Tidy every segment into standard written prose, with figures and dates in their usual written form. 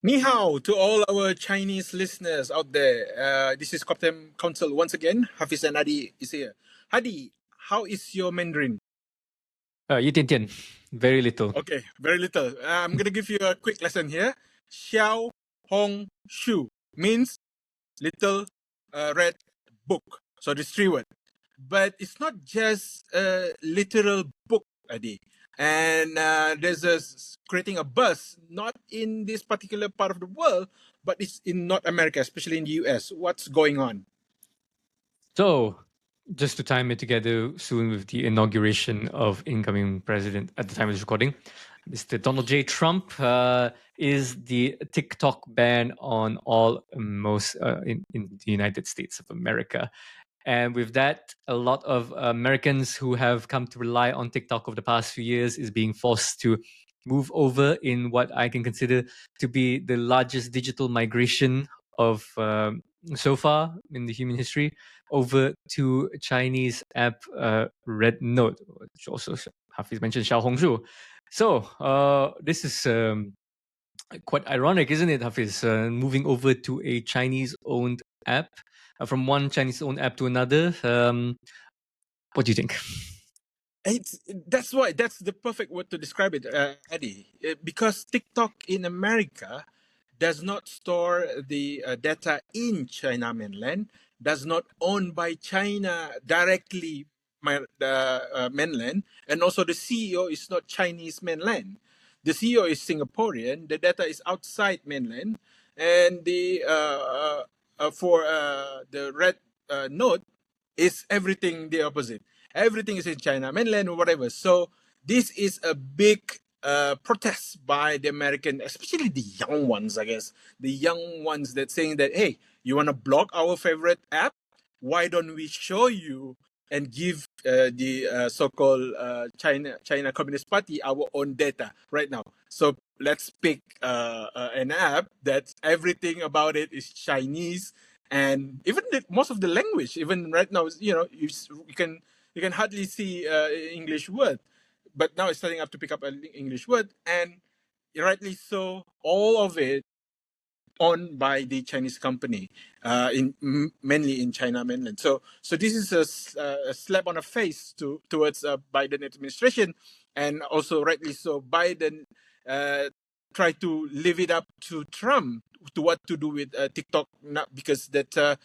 Ni hao to all our Chinese listeners out there. This is Captain Council once again. Hafiz and Hadi is here. Hadi, how is your Mandarin? 一点点 very little. Okay, very little. I'm going to give you a quick lesson here. Xiao Hong Shu means little red book. So there's three words. But it's not just a literal book, Adi. And there's creating a buzz, not in this particular part of the world, but it's in North America, especially in the US. What's going on? So, just to time it together soon with the inauguration of incoming president at the time of this recording, Mr. Donald J. Trump is the TikTok ban on all most in the United States of America. And with that, a lot of Americans who have come to rely on TikTok over the past few years is being forced to move over in what I can consider to be the largest digital migration of so far in the human history over to Chinese app Red Note, which also Hafiz mentioned Xiaohongshu. So this is quite ironic, isn't it, Hafiz? Moving over to a Chinese-owned app, from one Chinese-owned app to another. What do you think? That's the perfect word to describe it, Eddie. Because TikTok in America does not store the data in China mainland, does not own by China directly the mainland, and also the CEO is not Chinese mainland. The CEO is Singaporean. The data is outside mainland, and the for the red note is everything the opposite. Everything is in China mainland or whatever. So this is a big protest by the American, especially the young ones, I guess. The young ones that saying that, hey, you want to block our favorite app? Why don't we show you and give the so-called China Communist Party our own data right now? So let's pick an app that everything about it is Chinese, and even most of the language, even right now, you can hardly see English word, but now it's starting up to pick up an English word, and rightly so, all of it owned by the Chinese company, mainly in China mainland. So this is a slap on the face towards Biden administration, and also rightly so, Biden try to live it up to Trump to what to do with TikTok, not because that.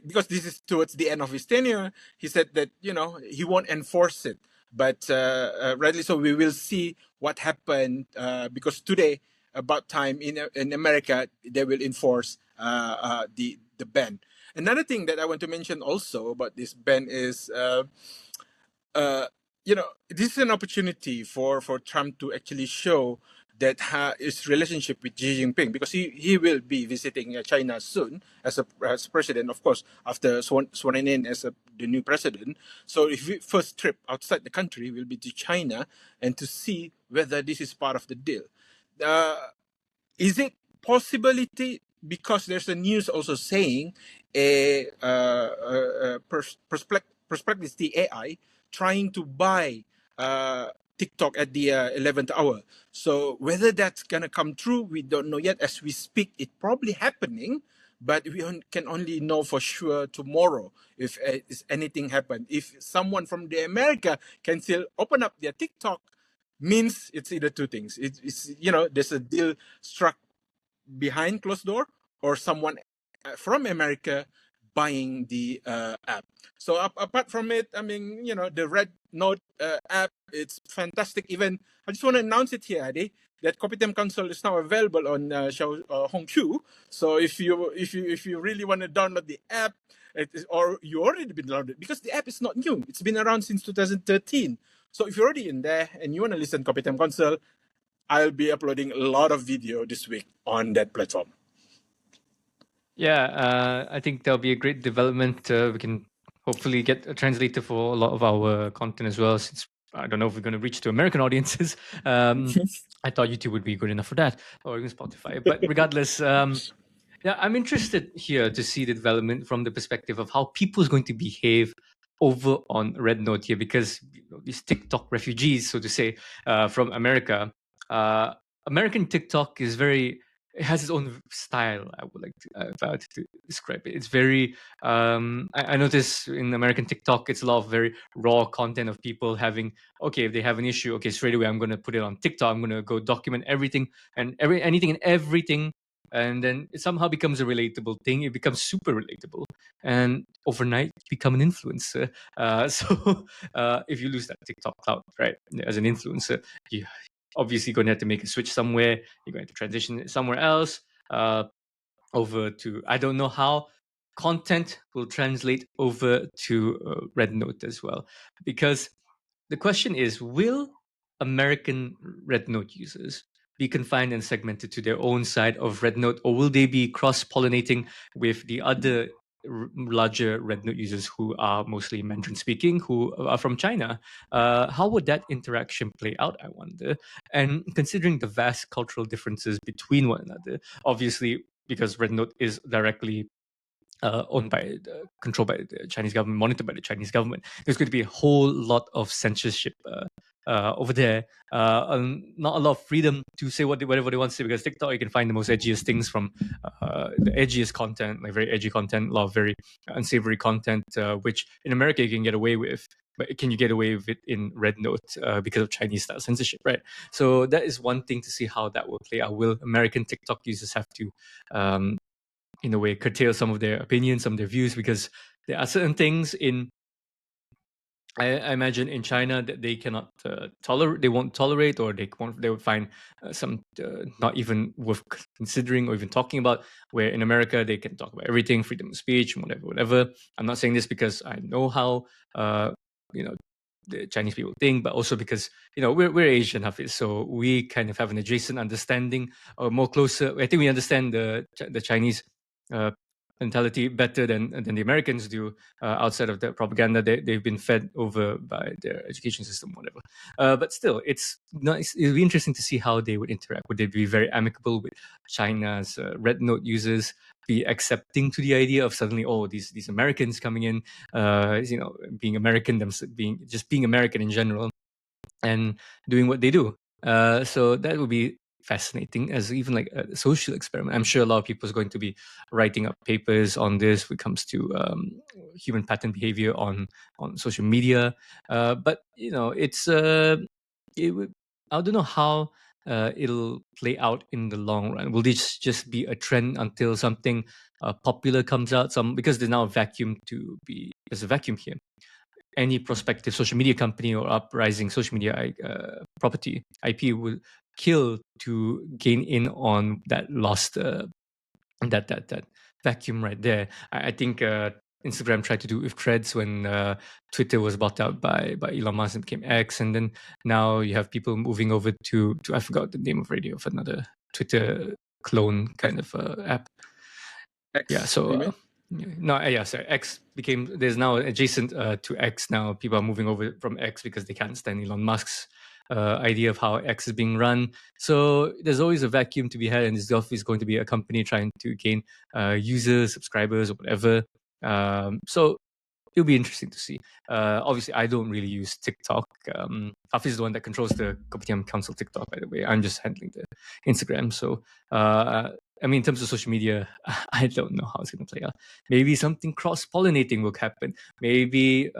Because this is towards the end of his tenure, he said that he won't enforce it. But rightly so, we will see what happened because today, about time in America, they will enforce the ban. Another thing that I want to mention also about this ban is, this is an opportunity for Trump to actually show that his relationship with Xi Jinping, because he will be visiting China soon as president, of course, after sworn in as the new president. So his first trip outside the country will be to China, and to see whether this is part of the deal. Is it possibility, because there's a news also saying Perspective the AI trying to buy TikTok at the 11th hour. So whether that's gonna come true, we don't know yet. As we speak, it probably happening, but we can only know for sure tomorrow if anything happened. If someone from the America can still open up their TikTok, means it's either two things. It's there's a deal struck behind closed door, or someone from America buying the app. So apart from it, I mean, the Red Note app, it's fantastic. Even I just want to announce it here, Adi, that Kopitiam Council is now available on Hongshu. So if you really want to download the app, or you already been downloaded, because the app is not new. It's been around since 2013. So if you're already in there and you want to listen to Kopitiam Council, I'll be uploading a lot of video this week on that platform. Yeah, I think there'll be a great development. We can hopefully get a translator for a lot of our content as well, since I don't know if we're going to reach to American audiences. I thought YouTube would be good enough for that, or even Spotify. But regardless, yeah, I'm interested here to see the development from the perspective of how people is going to behave over on Red Note here, because these TikTok refugees, so to say, from America, American TikTok is very it has its own style. I would like to, if I were to describe it. It's very. I notice in American TikTok, it's a lot of very raw content of people having. Okay, if they have an issue, okay, straight away I'm going to put it on TikTok. I'm going to go document everything and anything and everything, and then it somehow becomes a relatable thing. It becomes super relatable, and overnight become an influencer. So if you lose that TikTok clout, right, as an influencer, you obviously going to have to make a switch somewhere. You're going to transition it somewhere else, over to, I don't know how content will translate over to Red Note as well, because the question is, will American Red Note users be confined and segmented to their own side of Red Note, or will they be cross-pollinating with the other larger Red Note users who are mostly Mandarin speaking, who are from China? How would that interaction play out, I wonder? And considering the vast cultural differences between one another, obviously, because Red Note is directly owned by, controlled by the Chinese government, monitored by the Chinese government. There's going to be a whole lot of censorship over there. Not a lot of freedom to say whatever they want to say, because TikTok, you can find the most edgiest things from the edgiest content, like very edgy content, a lot of very unsavory content, which in America you can get away with. But can you get away with it in Red Note because of Chinese style censorship, right? So that is one thing to see how that will play out. Will American TikTok users have to in a way curtail some of their opinions, some of their views, because there are certain things in, I imagine in China that they cannot tolerate, they won't tolerate, or they would find some not even worth considering or even talking about. Where in America they can talk about everything, freedom of speech, whatever. I'm not saying this because I know how you know the Chinese people think, but also because we're Asian, Hafiz, so we kind of have an adjacent understanding, or more closer. I think we understand the Chinese uh, mentality better than the Americans do. Outside of the propaganda they've been fed over by their education system, whatever. But still, it's nice. It'll be interesting to see how they would interact. Would they be very amicable with China's Red Note users? Be accepting to the idea of suddenly, oh, these Americans coming in, being American, being American in general, and doing what they do. So that would be fascinating as even like a social experiment. I'm sure a lot of people is going to be writing up papers on this when it comes to human pattern behavior on social media. But it's I don't know how it'll play out in the long run. Will this just be a trend until something popular comes out? Because there's now a vacuum there's a vacuum here. Any prospective social media company or uprising social media property IP will kill to gain in on that lost that vacuum right there. I think Instagram tried to do it with Threads when Twitter was bought out by Elon Musk and became X, and then now you have people moving over to I forgot the name of another Twitter clone kind of app. Yeah, X, so you mean? no, yeah, sorry. X became, there's now adjacent to X now. People are moving over from X because they can't stand Elon Musk's idea of how X is being run. So there's always a vacuum to be had, and this is going to be a company trying to gain users, subscribers, or whatever. So it'll be interesting to see. Obviously, I don't really use TikTok. Hafiz is the one that controls the Kopitiam Council TikTok, by the way. I'm just handling the Instagram. So, I mean, in terms of social media, I don't know how it's going to play out. Maybe something cross-pollinating will happen. Maybe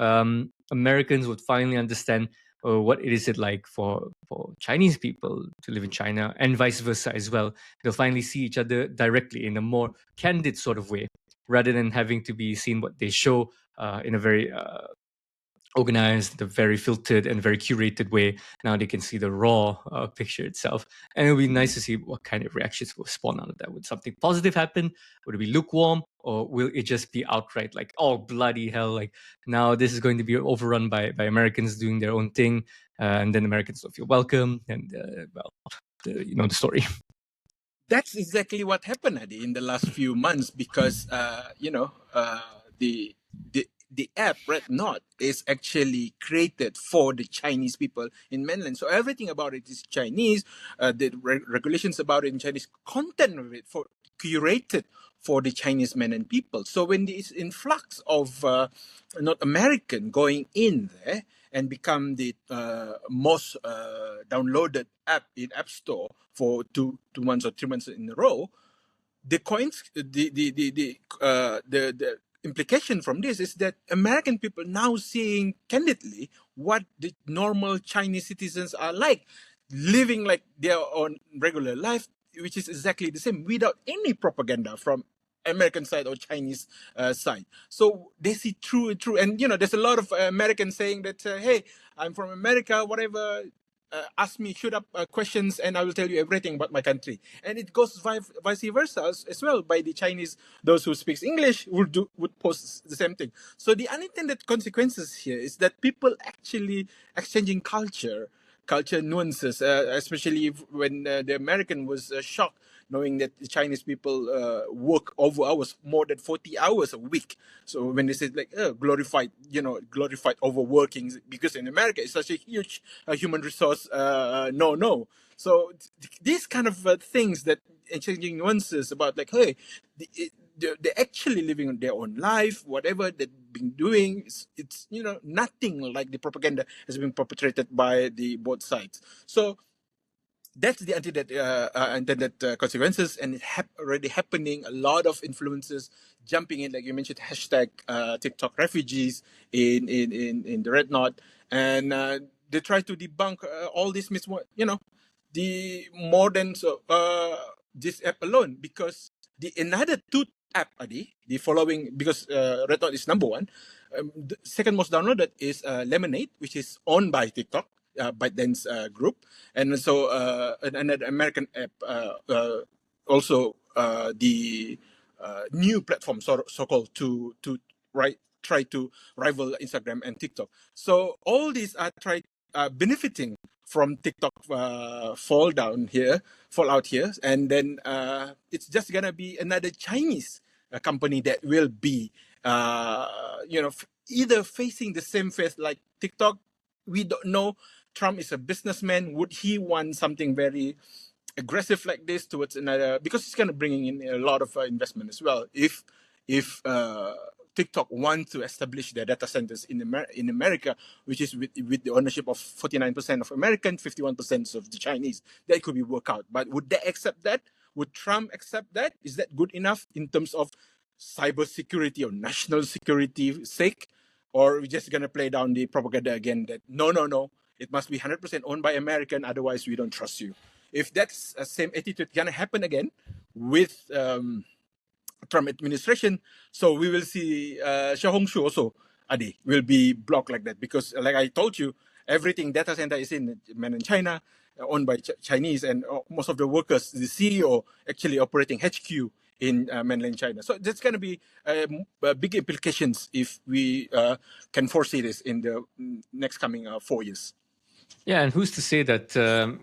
Americans would finally understand what it is like for Chinese people to live in China, and vice versa as well. They'll finally see each other directly in a more candid sort of way, rather than having to be seen what they show in a very organized, the very filtered and very curated way. Now they can see the raw picture itself, and it'll be nice to see what kind of reactions will spawn out of that. Would something positive happen? Would it be lukewarm, or will it just be outright like, oh bloody hell, like now this is going to be overrun by Americans doing their own thing, and then Americans don't feel welcome, and the story. That's exactly what happened, Adi, in the last few months, because the the app Red Knot is actually created for the Chinese people in mainland. So everything about it is Chinese. The regulations about it in Chinese, content of it for curated for the Chinese mainland people. So when this influx of not American going in there, and become the most downloaded app in App Store for 2 months or 3 months in a row, the coins the implication from this is that American people now seeing candidly what the normal Chinese citizens are like, living like their own regular life, which is exactly the same without any propaganda from American side or Chinese side. So they see true, and there's a lot of Americans saying that, hey, I'm from America, whatever. Ask me shoot up questions and I will tell you everything about my country. And it goes vice versa as well by the Chinese. Those who speaks English would post the same thing. So the unintended consequences here is that people actually exchanging culture nuances, especially when the American was shocked knowing that the Chinese people work over hours, more than 40 hours a week. So when they say like glorified overworking, because in America it's such a huge human resource, no. So these kind of things that and changing nuances about like, hey, they're actually living their own life, whatever they've been doing. It's nothing like the propaganda has been perpetrated by the both sides. So that's the intended consequences, and it already happening. A lot of influencers jumping in, like you mentioned, hashtag TikTok refugees in the Red Knot, and they try to debunk all this the modern this app alone, because the another two app Adi, the following, because Red Knot is number one. The second most downloaded is Lemonade, which is owned by TikTok, ByteDance group, and so another American app, also the new platform, so called to try to rival Instagram and TikTok. So all these are benefiting from TikTok fall out here, and then it's just gonna be another Chinese company that will be either facing the same fate like TikTok. We don't know. Trump is a businessman. Would he want something very aggressive like this towards another? Because he's kind of bringing in a lot of investment as well. If TikTok wants to establish their data centers in America, which is with the ownership of 49% of American, 51% of the Chinese, that could be worked out. But would they accept that? Would Trump accept that? Is that good enough in terms of cybersecurity or national security sake? Or are we just gonna play down the propaganda again that no, it must be 100% owned by American, otherwise we don't trust you. If that's the same attitude gonna happen again with Trump administration, so we will see Xiaohongshu also, Adi, will be blocked like that, because like I told you, everything data center is in mainland China, owned by Chinese, and most of the workers, the CEO actually operating HQ in mainland China. So that's going to be big implications if we can foresee this in the next coming 4 years. Yeah, and who's to say that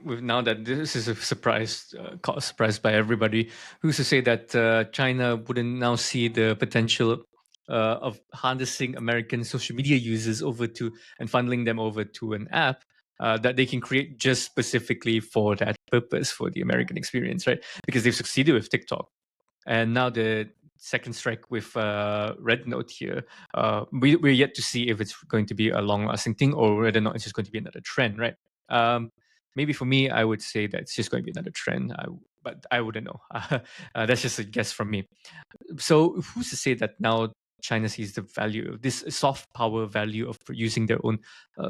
now that this is a surprise, caught surprise by everybody, who's to say that China wouldn't now see the potential of harnessing American social media users over to and funneling them over to an app that they can create just specifically for that purpose, for the American experience, right? Because they've succeeded with TikTok. And now the second strike with Red Note here, we're yet to see if it's going to be a long-lasting thing or whether or not it's just going to be another trend, right? Maybe for me, I would say that it's just going to be another trend, but I wouldn't know. That's just a guess from me. So who's to say that now China sees the value of this soft power value of using their own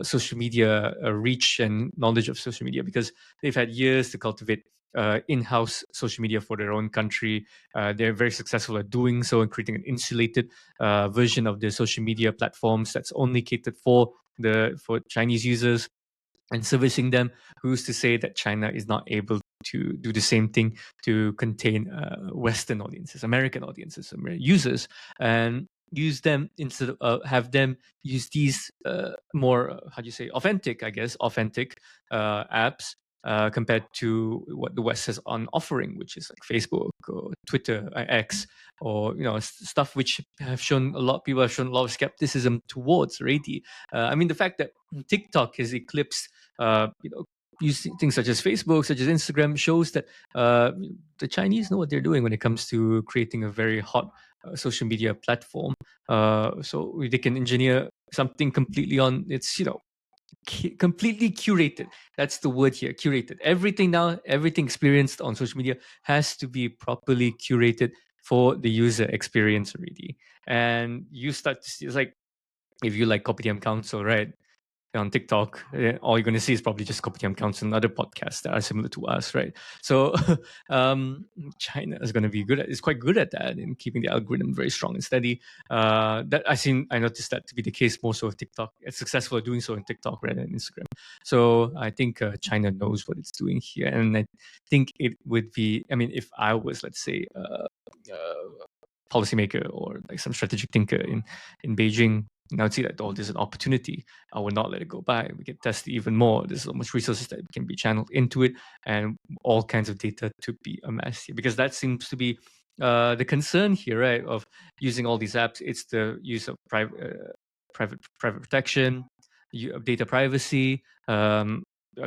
social media reach and knowledge of social media, because they've had years to cultivate in-house social media for their own country. They're very successful at doing so and creating an insulated version of their social media platforms that's only catered for Chinese users and servicing them. Who's to say that China is not able to do the same thing to contain Western audiences, American audiences, users, and use them instead of have them use these more how do you say authentic apps compared to what the West has on offering, which is like Facebook or Twitter, X, or stuff which people have shown a lot of skepticism towards already. I mean, the fact that TikTok has eclipsed using things such as Facebook, such as Instagram, shows that the Chinese know what they're doing when it comes to creating a very hot social media platform. So they can engineer something completely on its completely curated. That's the word here, curated. Everything now, everything experienced on social media has to be properly curated for the user experience already. And you start to see, it's like if you like Kopitiam Council, right? On TikTok, all you're going to see is probably just Kopitiam Council and other podcasts that are similar to us, right? So China is going to be good at, is quite good at that in keeping the algorithm very strong and steady. That I noticed that to be the case more so with TikTok. It's successful at doing so in TikTok rather than Instagram. So I think China knows what it's doing here, and I think it would be. I mean, if I was, let's say, policymaker or like some strategic thinker in Beijing, and I would see that, oh, there's an opportunity. I will not let it go by. We can test it even more. There's so much resources that can be channeled into it, and all kinds of data to be amassed here, because that seems to be the concern here, right? Of using all these apps, it's the use of private protection, data privacy. At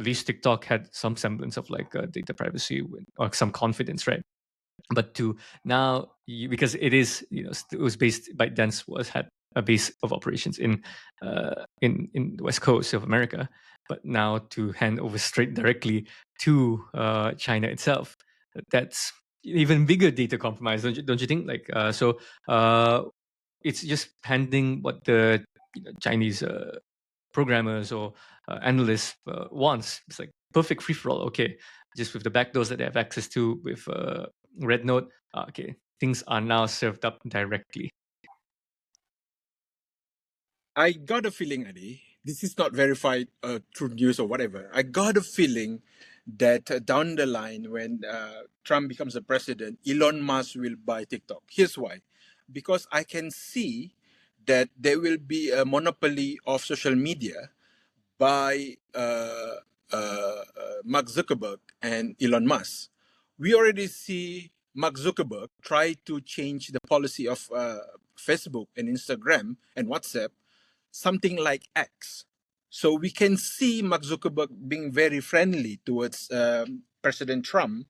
least TikTok had some semblance of like data privacy or some confidence, right? But to now, because it is, it was based, ByteDance had a base of operations in the west coast of America, but now to hand over straight directly to China itself, that's even bigger data compromise, don't you think? Like it's just handing what the Chinese programmers or analysts wants. It's like perfect free for all. Okay, just with the backdoors that they have access to with Red Note. Okay, things are now served up directly. I got a feeling, Adi, this is not verified through news or whatever. I got a feeling that down the line, when Trump becomes a president, Elon Musk will buy TikTok. Here's why. Because I can see that there will be a monopoly of social media by Mark Zuckerberg and Elon Musk. We already see Mark Zuckerberg try to change the policy of Facebook and Instagram and WhatsApp, something like X. So we can see Mark Zuckerberg being very friendly towards President Trump.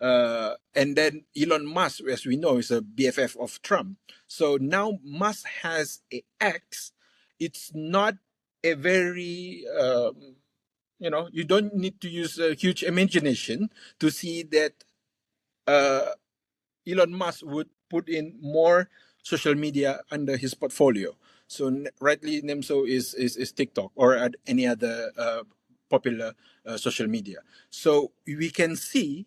And then Elon Musk, as we know, is a BFF of Trump. So now Musk has a X. It's not a very, you don't need to use a huge imagination to see that Elon Musk would put in more social media under his portfolio. So rightly named so is TikTok or any other popular social media. So we can see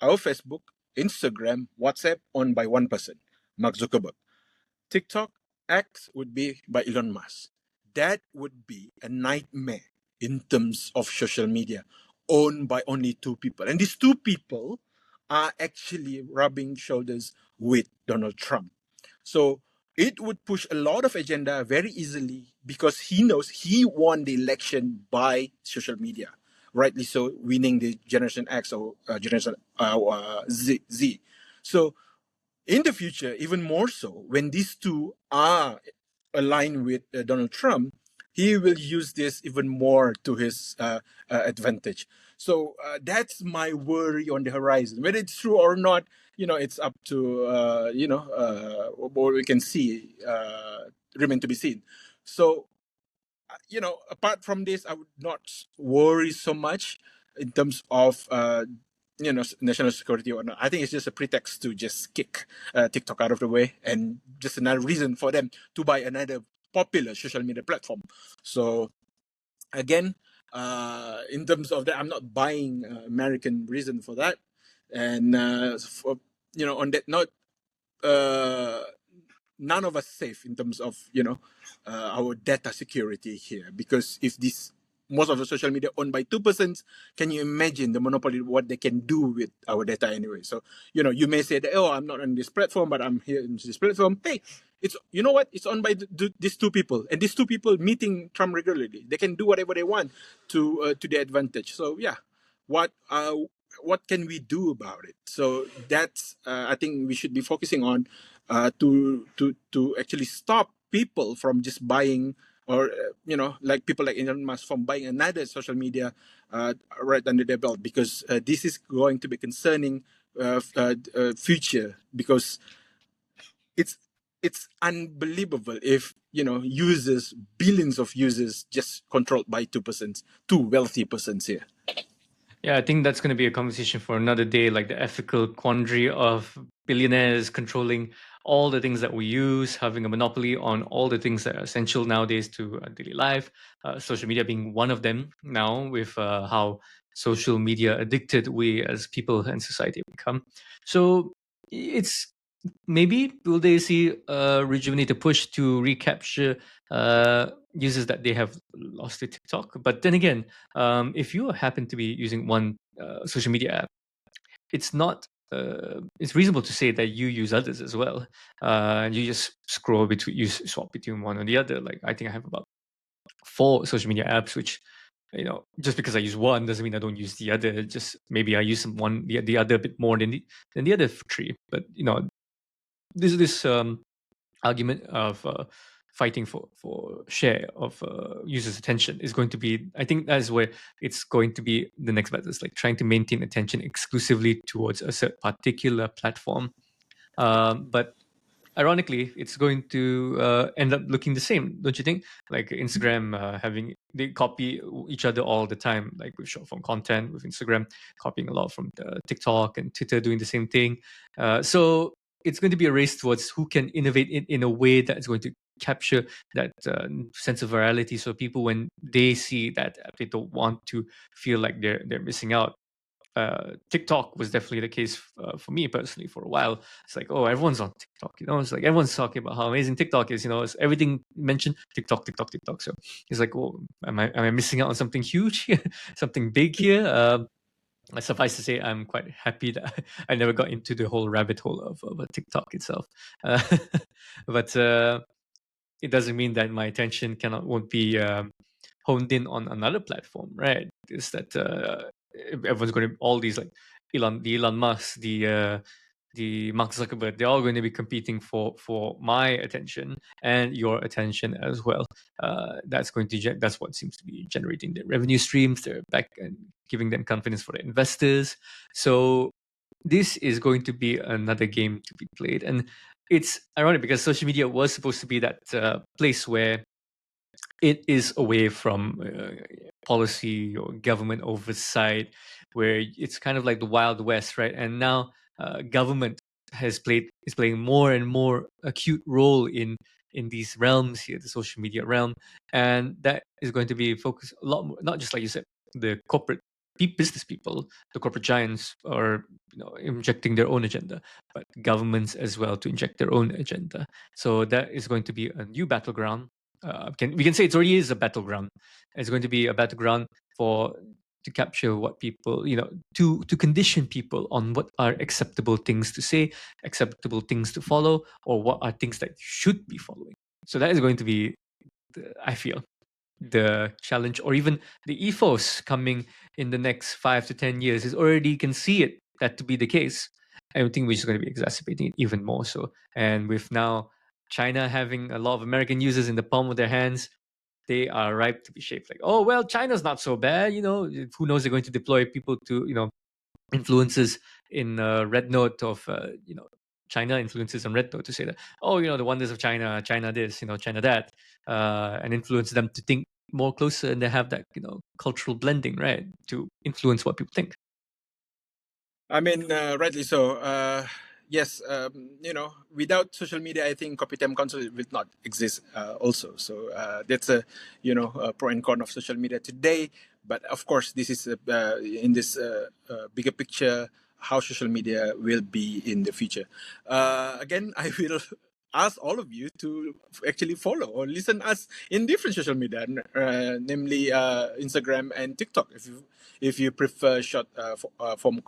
our Facebook, Instagram, WhatsApp owned by one person, Mark Zuckerberg. TikTok, X would be by Elon Musk. That would be a nightmare in terms of social media owned by only two people. And these two people are actually rubbing shoulders with Donald Trump. So it would push a lot of agenda very easily because he knows he won the election by social media. Rightly so, winning the Generation X or Generation Z. So in the future, even more so, when these two are aligned with Donald Trump, he will use this even more to his advantage. So that's my worry on the horizon. Whether it's true or not, it's up to what we can see, remain to be seen. So apart from this, I would not worry so much in terms of national security or not. I think it's just a pretext to just kick TikTok out of the way, and just another reason for them to buy another popular social media platform. So again, in terms of that, I'm not buying American reason for that. And on that note, none of us safe in terms of our data security here, because if this most of the social media owned by two persons, can you imagine the monopoly what they can do with our data anyway? So you may say that, oh, I'm not on this platform, but I'm here in this platform. Hey, it's what, it's owned by these two people, and these two people meeting Trump regularly. They can do whatever they want to their advantage. So yeah, what can we do about it? So that's I think we should be focusing on to actually stop people from just buying, or like people like Elon Musk from buying another social media right under their belt, because this is going to be concerning future, because it's unbelievable if users, billions of users, just controlled by 2%, two wealthy persons here. Yeah, I think that's going to be a conversation for another day, like the ethical quandary of billionaires controlling all the things that we use, having a monopoly on all the things that are essential nowadays to daily life, social media being one of them now, with how social media addicted we as people and society have become. So it's maybe will they see a rejuvenated push to recapture users that they have lost to TikTok? But then again, if you happen to be using one social media app, it's not. It's reasonable to say that you use others as well. You just scroll between, you swap between one or the other. Like I think I have about 4 social media apps, which just because I use one doesn't mean I don't use the other. Just maybe I use the other a bit more than the other 3. But this argument of fighting for share of users' attention is going to be, I think that's where it's going to be the next battle. It's like trying to maintain attention exclusively towards a particular platform. But ironically, it's going to end up looking the same, don't you think? Like Instagram they copy each other all the time, like with short form content, with Instagram copying a lot from TikTok and Twitter doing the same thing. So it's going to be a race towards who can innovate in a way that's going to capture that sense of virality. So people, when they see that, they don't want to feel like they're missing out. TikTok was definitely the case for me personally for a while. It's like, oh, everyone's on TikTok. It's like everyone's talking about how amazing TikTok is. It's everything mentioned TikTok, TikTok, TikTok. So it's like, oh, am I missing out on something huge here, something big here? Suffice to say, I'm quite happy that I never got into the whole rabbit hole of TikTok itself. Uh, but it doesn't mean that my attention won't be honed in on another platform, right? Is that everyone's going to, all these like Elon Musk, the Mark Zuckerberg, they're all going to be competing for my attention and your attention as well. That's that's what seems to be generating the revenue streams. They're back and giving them confidence for the investors. So this is going to be another game to be played, and it's ironic because social media was supposed to be that place where it is away from policy or government oversight, where it's kind of like the Wild West, right? And now government is playing more and more acute role in these realms here, the social media realm, and that is going to be focused a lot more, not just like you said, the corporate business people, the corporate giants are injecting their own agenda, but governments as well to inject their own agenda. So that is going to be a new battleground. We can say it already is a battleground. It's going to be a battleground to capture what people, to condition people on what are acceptable things to say, acceptable things to follow, or what are things that you should be following. So that is going to be, I feel, the challenge, or even the ethos coming in the next 5 to 10 years. Is already, you can see it that to be the case. I think we're just going to be exacerbating it even more so. And with now China having a lot of American users in the palm of their hands, they are ripe to be shaped. Like, oh well, China's not so bad. Who knows? They're going to deploy people to influences in Red Note of China, influences on Red Note to say that, oh, the wonders of China, China this, China that, and influence them to think more closer, and they have that cultural blending, right, to influence what people think. I mean, rightly so. Yes, without social media, I think Kopitiam Council will not exist. Also, so that's a pro and con of social media today. But of course, this is in this bigger picture how social media will be in the future. Again, I will ask all of you to actually follow or listen us in different social media, namely Instagram and TikTok, if you prefer short form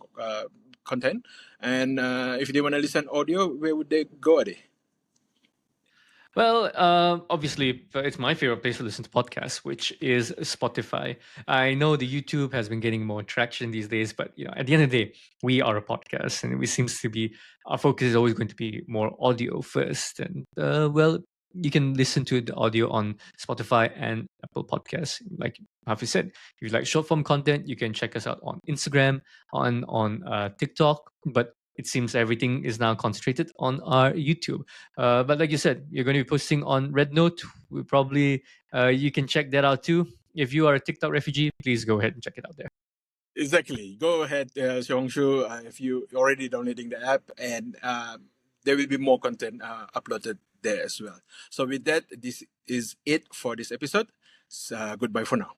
content. And if they want to listen audio, where would they go, Ade? Well, obviously, it's my favorite place to listen to podcasts, which is Spotify. I know the YouTube has been getting more traction these days, but at the end of the day, we are a podcast, and it seems to be our focus is always going to be more audio first. And well, you can listen to the audio on Spotify and Apple Podcasts. Like Hafiz said, if you like short form content, you can check us out on Instagram, on TikTok. But it seems everything is now concentrated on our YouTube. But like you said, you're going to be posting on Red Note. We probably you can check that out too. If you are a TikTok refugee, please go ahead and check it out there. Exactly. Go ahead, Xiaongshu, if you already downloading the app, and there will be more content uploaded there as well. So with that, this is it for this episode. Goodbye for now.